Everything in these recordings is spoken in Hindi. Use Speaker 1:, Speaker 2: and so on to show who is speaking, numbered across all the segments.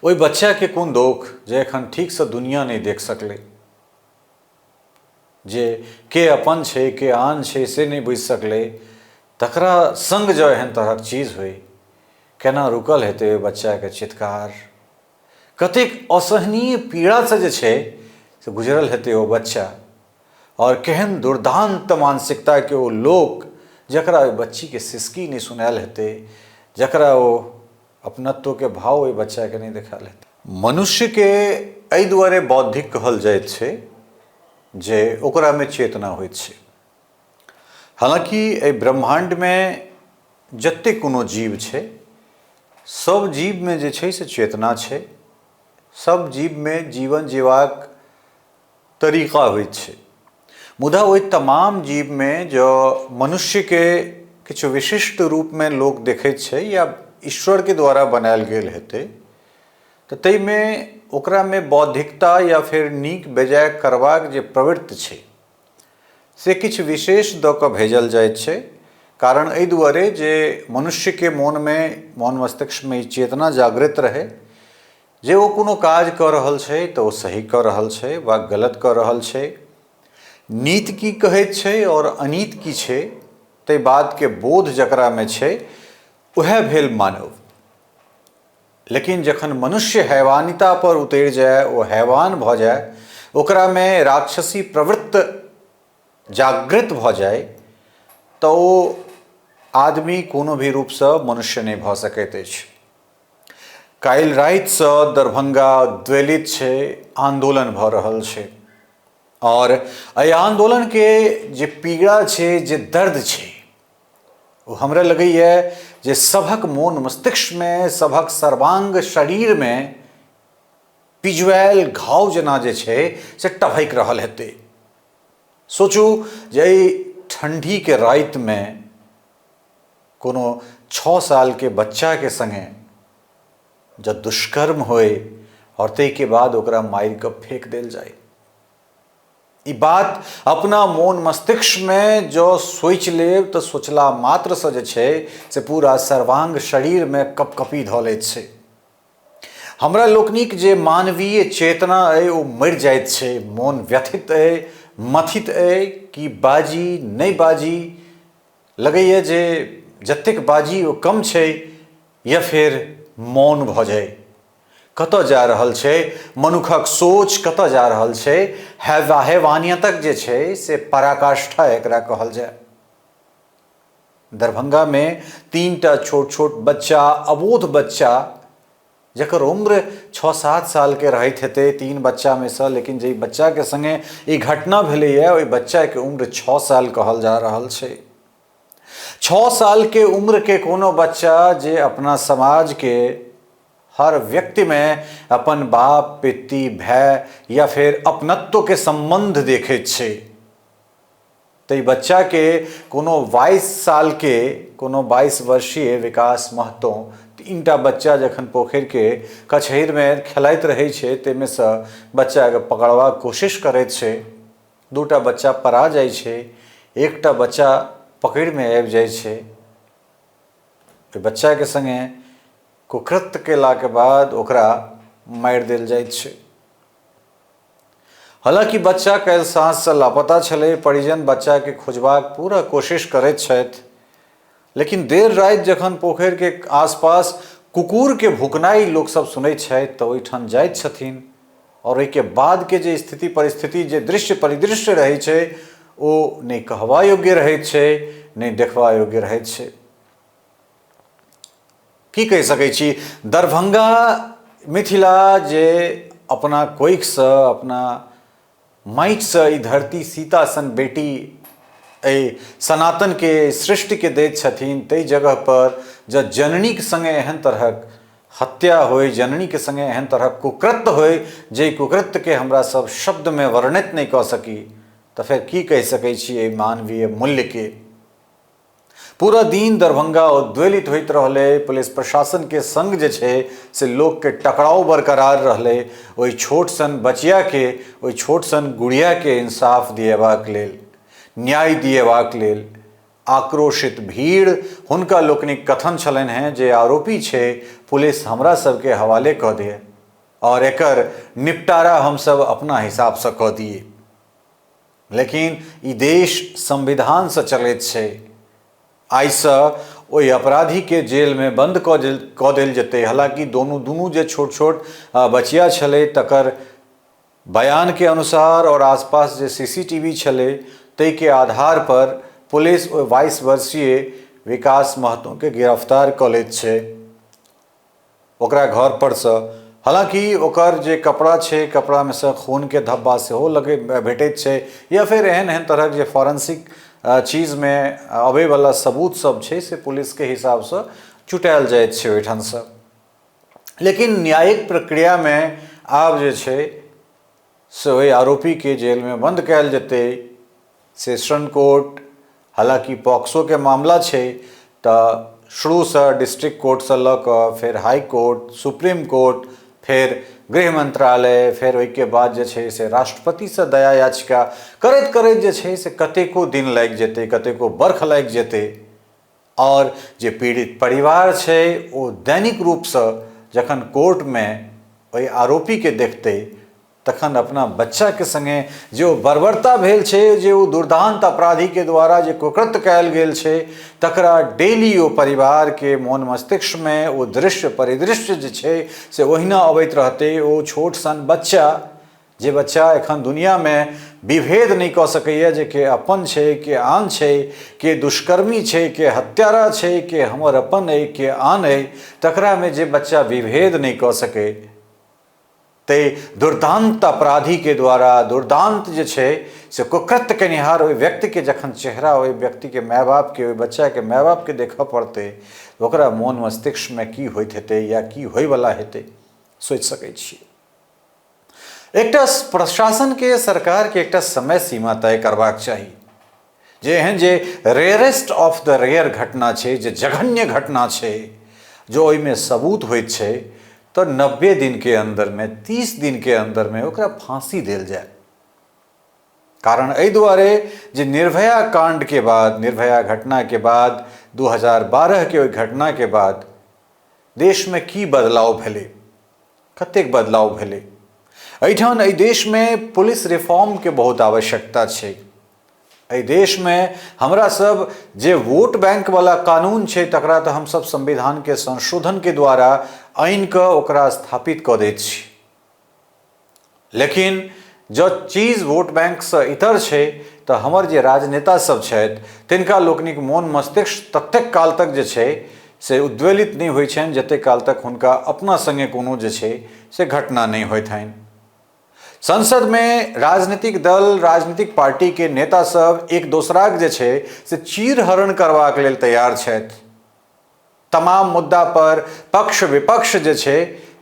Speaker 1: ओहि बच्चा के कोन दोख जे एखन ठीक से दुनिया नहीं देख सकले, जे के अपन छे के आन छे से नहीं बुझ सकले, तकरा संग जो एहन तरहक चीज हुई, केना रुकल हेतै ओहि बच्चा के चित्कार, कतेक असहनीय पीड़ा से जे छे से गुजरल हेतै ओ बच्चा, और केहन दुर्दांत मानसिकता के ओ लोक जकरा ओहि बच्ची के सिसकी नहीं सुनायल हेतै, जकरा ओ अपनत्व के भाव ओहि बच्चा के नहीं देखायल हेतै। मनुष्य के एहि दुआरे बौद्धिक कहल जाइत छै जे ओकरा में चेतना होइत छै। हालांकि एहि ब्रह्मांड में जते कोनो जीव छै, सब जीव में जे छै से चेतना छै, सब जीव में जीवन जीवाक तरीका होइत छै। मुदा ओहि तमाम जीव में जो मनुष्य के किछु विशिष्ट रूप में लोक देखैत छै या ईश्वर के द्वारा बनायल गेल हेतै, तऽ ताहिमे ओकरा में बौद्धिकता या फिर नीक बेजाय करबाक जे प्रवृत्ति छै से किछु विशेष दऽ कऽ भेजल जाइत छै। कारण एहि दुआरे जे मनुष्य के मन मस्तिष्क में ई चेतना जागृत रहे जे ओ कोनो काज कऽ रहल छै तऽ ओ सही कऽ रहल छै वा गलत कऽ रहल छै, नीत की कहैत छै और अनीत की छै ताहि बात के बोध जकरा में छै वह भेल मानव। लेकिन जखन मनुष्य हैवानिता पर उतरि जाए, ओ हैवान भऽ जाए, ओकरा में राक्षसी प्रवृत्ति जागृत भऽ जाए, तऽ ओ आदमी कोनो भी रूप से मनुष्य नहीं भऽ सकैत अछि। काल्हि राति से दरभंगा उद्वेलित छै, आंदोलन भऽ रहल छै, और एहि आंदोलन के जे पीड़ा छै, जे दर्द छै, वो हमरा लगैए जे सभक मोन मस्तिष्क में, सभक सर्वांग शरीर में पिजुआयल घाव जना जे छै से टभकि रहल हेतै। सोचू जे ठंडी के रात में कोनो 6 साल के बच्चा के संगे जब दुष्कर्म होए और ताहि के बाद ओकरा मारि कऽ फेंक देल जाए, ई बात अपना मोन मस्तिष्क में जो सोचि लेब तऽ सोचला मात्र से जे छै से पूरा सर्वांग शरीर में कपकपी धऽ लैत छै। हमरा लोकनिक जे मानवीय चेतना अइ ओ मरि जाइत छै, मोन व्यथित अइ, मथित अइ कि बाजी नहि बाजी, लगैए जे जतेक बाजी ओ कम छै या फिर मौन भऽ जाए। कतऽ जा रहल छै मनुखक सोच, कतऽ जा रहल छै हैवानियतक जे छै से पराकाष्ठा एकरा कहल जाए। दरभंगा में 3टा छोट छोट बच्चा, अबोध बच्चा जकर उम्र 6-7 साल के रहैत हेतै, 3 बच्चा में से, लेकिन जे बच्चा के संगे ई घटना भेलैए ओहि बच्चा के उम्र 6 साल कहल जा रहल छै। 6 साल के उम्र के कोनो बच्चा जे अपना समाज के हर व्यक्ति में अपन बाप, पितृ, भाई या फिर अपनत्व के संबंध देखैत छै, तो बच्चा के कोनो 22 साल के, कोनो 22 वर्षीय विकास महतो 3टा बच्चा जखन पोखर के कछहर में खेलाइत रहे छै, ताहिमे से बच्चा के पकड़बाक कोशिश करैत छै, 2टा बच्चा परा जाइ छै, 1टा बच्चा पकड़ में आबि जाइ छै, बच्चा के संगे कुकृत्य केला के बाद ओकरा मारि देल जाइत छै। हालांकि बच्चा काल्हि साँझ से लापता छलै, परिजन बच्चा के खोजबाक पूरा कोशिश करैत छथि, लेकिन देर राति जखन पोखर के आसपास कुकुर के भुकनाई लोक सब सुनैत छथि तऽ ओहिठाम जाइत छथिन, और ओहिके बाद के जे स्थिति परिस्थिति, जे दृश्य परिदृश्य रहै छै ओ नहि कहबा योग्य रहैत छै, नहि देखबा योग्य रहैत छै। की कहि सकैत छी, दरभंगा मिथिला जे अपना कोइख से, अपना माटि से ई धरती सीता सन बेटी एहि सनातन के सृष्टि के दैत छथिन, ताहि जगह पर जब जननी के संगे एहन तरहक हत्या होय, जननी के संगे एहन तरहक कुकृत्य होय, जे कुकृत्य के हमरा सब शब्द में वर्णित नहीं कऽ सकी, तऽ फिर की कहि सकैत छी एहि मानवीय मूल्य के। पूरा दिन दरभंगा उद्वेलित होइत रहले, पुलिस प्रशासन के संग जे छै से लोक के टकराव बरकरार रहले, ओहि छोट सन बचिया के, ओहि छोट सन गुड़िया के इंसाफ दिएबाक लेल, न्याय दिएबाक लेल आक्रोशित भीड़ हुनका लोकनिक कथन छलनि हैं जे आरोपी छै पुलिस हमरा सबके हवाले कऽ दिए। और एकर निपटारा हम सब अपना हिसाब से कऽ दिए। लेकिन ई देश संविधान से चलैत छै। आइसँ ओहि अपराधी के जेल में बंद कऽ देल जेतै। हालांकि दुनू जे छोट छोट बचिया छलै तकर बयान के अनुसार और आसपास जे सीसीटीवी छलै ताहि के आधार पर पुलिस ओहि 22 वर्षीय विकास महतो के गिरफ्तार कऽ लैत छै ओकरा घर पर से। हालांकि ओकर जे कपड़ा छै, कपड़ा में से खून के धब्बा सेहो भेटैत छै, या फिर एहन तरह जे फॉरेंसिक चीज में अबै वाला सबूत सब छै से पुलिस के हिसाब से जुटायल जाइत छै ओहिठाम से। लेकिन न्यायिक प्रक्रिया में आब जे छै से ओहि आरोपी के जेल में बंद कयल जेतै। सेशन कोर्ट, हालांकि पॉक्सो के मामला छै तऽ शुरू से डिस्ट्रिक्ट कोर्ट से लऽ कऽ फिर हाई कोर्ट, सुप्रीम कोर्ट, फिर गृह मंत्रालय, फिर ओहिके बाद जे छै से राष्ट्रपति से दया याचिका करैत करैत जे छै से कतेको दिन लागि जेतै, कतेको बर्ख लागि जेतै। और जे पीड़ित परिवार छै ओ दैनिक रूप से जखन कोर्ट में ओहि आरोपी के देखतै तखन अपना बच्चा के संगे जे ओ बर्बरता भेल छै, जे ओ दुर्दांत अपराधी के द्वारा जे कुकृत्य कयल गेल छै तकरा डेली ओ परिवार के मोन मस्तिष्क में ओ दृश्य परिदृश्य जे छै से ओहिना अबैत रहतै। ओ छोट सन बच्चा, जे बच्चा एखन दुनिया में विभेद नहीं कऽ सकैए जे के अपन छै, के आन छै, के दुष्कर्मी छै, के हत्यारा छै, के हमर अपन अइ, के आन अइ, तकरा में जे बच्चा विभेद नहीं कऽ सकै ते दुर्दांत अपराधी के द्वारा दुर्दांत जे छै से कुकृत्य केनिहार ओहि व्यक्ति के जखन चेहरा ओहि व्यक्ति के माय बाप के, ओहि बच्चा के माय बाप के देखऽ पड़तै ओकरा मोन मस्तिष्क में की होइत हेतै या की होय वाला हेतै सोचि सकै छियै। एकटा प्रशासन के, सरकार के एकटा समय सीमा तय करबाक चाही। जे एहन जे रेयरेस्ट ऑफ द रेयर घटना छै, जे जघन्य घटना छै, जो ओहिमे सबूत होइत छै तो 90 दिन के अंदर में, 30 दिन के अंदर में ओकरा फांसी देल जाए। कारण एहि दुआरे जे निर्भया कांड के बाद, निर्भया घटना के बाद, 2012 के ओहि घटना के बाद देश में की बदलाव भेलै, कतेक बदलाव भेलै। एहिठाम एहि देश में पुलिस रिफॉर्म के बहुत आवश्यकता छै। एहि देश में हमरा सब जे वोट बैंक वाला कानून छै तकरा तो हम सब संविधान के संशोधन के द्वारा आइन के ओकरा स्थापित कऽ दैत छी। लेकिन जो चीज वोट बैंक से इतर छै तो हमर जे राजनेता सब छथि तिनका लोकनिक मोन मस्तिष्क ततेक काल तक जे छै से उद्वेलित नहीं होइ छनि जते काल तक हुनका अपना संगे कोनो जे छै से घटना नहीं होइत हनि। संसद में राजनीतिक दल, राजनीतिक पार्टी के नेता सब एक दोसराक जे छै से चीरहरण करबाक लेल तैयार छथि। तमाम मुद्दा पर पक्ष विपक्ष जे छै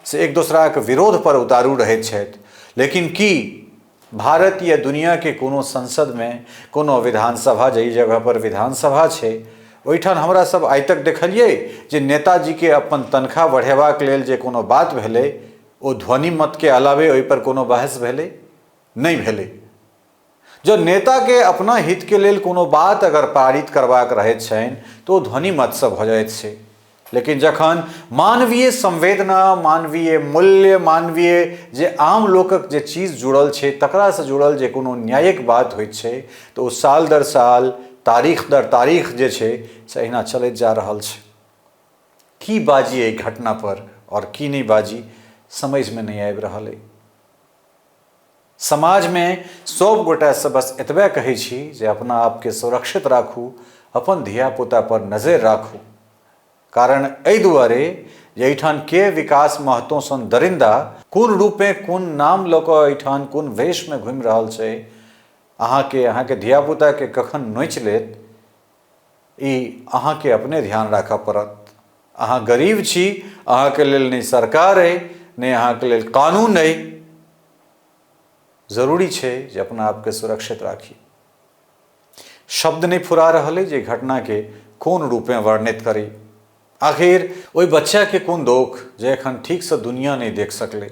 Speaker 1: से एक दोसराक विरोध पर उतारू रहैत छथि। लेकिन की भारत या दुनिया के कोनो संसद में, कोनो विधानसभा, जई जगह पर विधानसभा छै ओहिठाम हमरा सब आइ तक देखलियै जे नेताजी के अपन तनख्वाह बढ़ेबाक लेल जे कोनो बात भेलै ओ ध्वनि मत के अलावे ओहि पर कोनो बहस भेलै नहीं भेलै। जो नेता के अपना हित के लेल कोनो बात अगर पारित करबाक रहैत छनि तो ओ ध्वनि मत से भऽ जाइत छै। लेकिन जखन मानवीय संवेदना, मानवीय मूल्य, मानवीय जे आम लोकक जे चीज जुड़ल छै तकरा से जुड़ल जे कोनो न्यायिक बात होइत छै तो ओ साल दर साल, तारीख दर तारीख जे छै से अहिना चलैत जा रहल छै। की बाजी एहि घटना पर और की नहीं बाजी समझ में नहीं आबि रहल अइ। समाज में सब गोटा से बस एतबे कहै छी जे अपना आप के सुरक्षित राखू, अपन धिया पुता पर नजर राखू। कारण एहि दुआरे जे एहिठाम के विकास महतो सन दरिंदा कोन रूपे, कोन नाम लऽ कऽ एहिठाम कोन वेश में घूमि रहल छै, अहाँके धिया पुता के कखन नोचि लेत ई अहाँके अपने ध्यान राखऽ पड़त। अहाँ गरीब छी, अहाँके लेल नहीं सरकार अइ, नहीं अहाँके लेल कानून अइ। जरूरी छै जे अपना आपके सुरक्षित राखी। शब्द नहीं फुरा रहल अइ जे घटना के कोन रूप में वर्णित करी। आखिर ओहि बच्चा के कोन दोख जे एखन ठीक से दुनिया नहीं देख सकलै,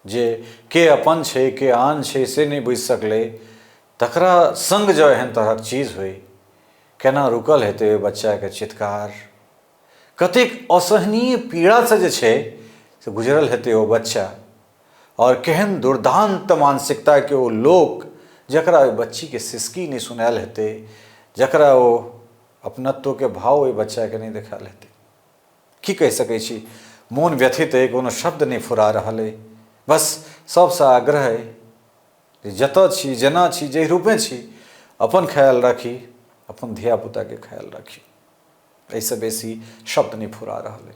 Speaker 1: जे के अपन छै, के आन छै से नहीं बुझि सकलै, तकरा संग जो एहन तरहक चीज होई, केना रुकल हेतै ओहि बच्चा के चित्कार। कतेक असहनीय पीड़ा से जे छै से गुजरल हेतै ओ बच्चा, और केहन दुर्दांत मानसिकता के ओ लोक जकरा ओहि बच्ची के सिसकी नहीं सुनायल हेतै, जकरा ओ अपनत्व के भाव ओहि बच्चा के नहीं देखायल हेतै। की कहि सकै छी, मोन व्यथित अइ, कोनो शब्द नहीं फुरा रहल अइ। बस सबसँ आग्रह अइ जे जतऽ छी, जेना छी, जाहि रूपे छी, अपन ख्याल राखी, अपन धियापुता के ख्याल राखी। एहिसँ बेसी शब्द नहीं फुरा रहल अइ।